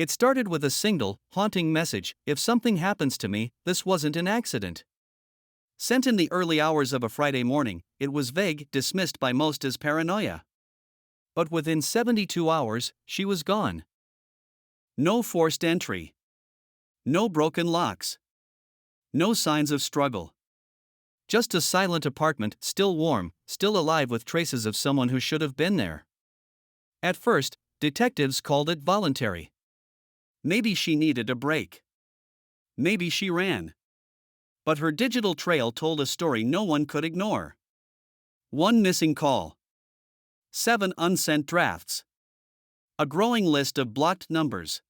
It started with a single, haunting message: if something happens to me, this wasn't an accident. Sent in the early hours of a Friday morning, it was vague, dismissed by most as paranoia. But within 72 hours, she was gone. No forced entry. No broken locks. No signs of struggle. Just a silent apartment, still warm, still alive with traces of someone who should have been there. At first, detectives called it voluntary. Maybe she needed a break. Maybe she ran. But her digital trail told a story no one could ignore. 1 missing call. 7 unsent drafts. A growing list of blocked numbers.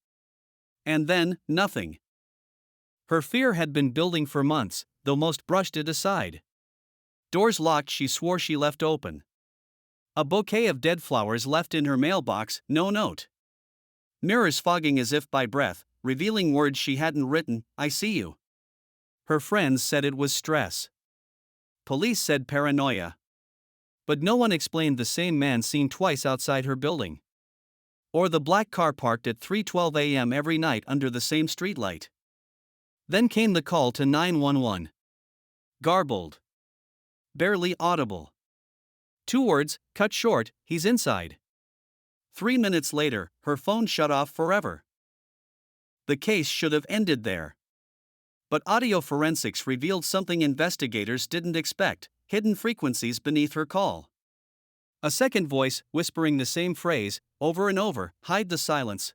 And then, nothing. Her fear had been building for months, though most brushed it aside. Doors locked she swore she left open. A bouquet of dead flowers left in her mailbox, no note. Mirrors fogging as if by breath, revealing words she hadn't written: I see you. Her friends said it was stress. Police said paranoia. But no one explained the same man seen twice outside her building. Or the black car parked at 3:12 a.m. every night under the same streetlight. Then came the call to 911. Garbled. Barely audible. 2 words, cut short: he's inside. 3 minutes later, her phone shut off forever. The case should have ended there. But audio forensics revealed something investigators didn't expect: hidden frequencies beneath her call. A second voice, whispering the same phrase, over and over: hide the silence.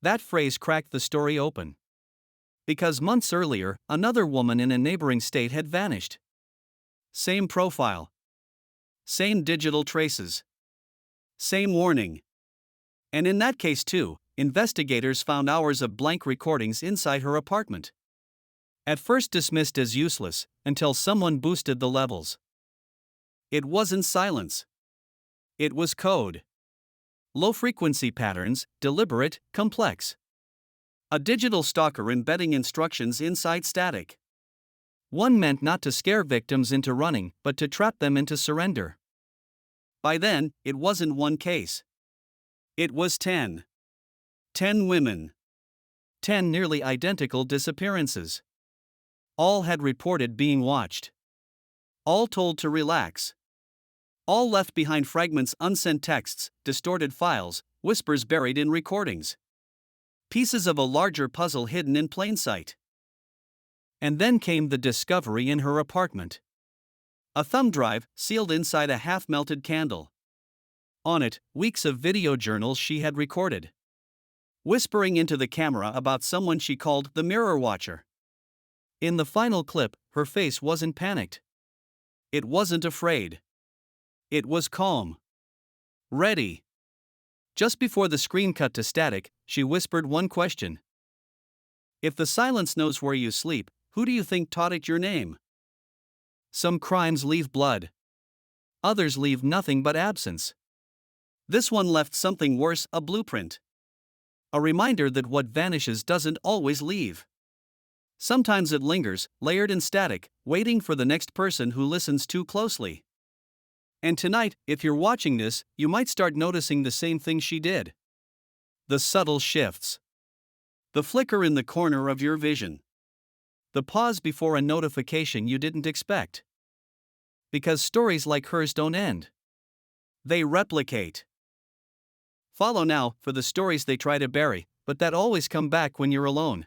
That phrase cracked the story open. Because months earlier, another woman in a neighboring state had vanished. Same profile. Same digital traces. Same warning. And in that case too, investigators found hours of blank recordings inside her apartment. At first dismissed as useless, until someone boosted the levels. It wasn't silence. It was code. Low-frequency patterns, deliberate, complex. A digital stalker embedding instructions inside static. One meant not to scare victims into running, but to trap them into surrender. By then, it wasn't one case. It was 10. 10 women. 10 nearly identical disappearances. All had reported being watched. All told to relax. All left behind fragments, unsent texts, distorted files, whispers buried in recordings. Pieces of a larger puzzle hidden in plain sight. And then came the discovery in her apartment. A thumb drive, sealed inside a half-melted candle. On it, weeks of video journals she had recorded. Whispering into the camera about someone she called the Mirror Watcher. In the final clip, her face wasn't panicked. It wasn't afraid. It was calm. Ready. Just before the screen cut to static, she whispered one question. If the silence knows where you sleep, who do you think taught it your name? Some crimes leave blood. Others leave nothing but absence. This one left something worse: a blueprint. A reminder that what vanishes doesn't always leave. Sometimes it lingers, layered and static, waiting for the next person who listens too closely. And tonight, if you're watching this, you might start noticing the same thing she did. The subtle shifts. The flicker in the corner of your vision. The pause before a notification you didn't expect. Because stories like hers don't end. They replicate. Follow now for the stories they try to bury, but that always come back when you're alone.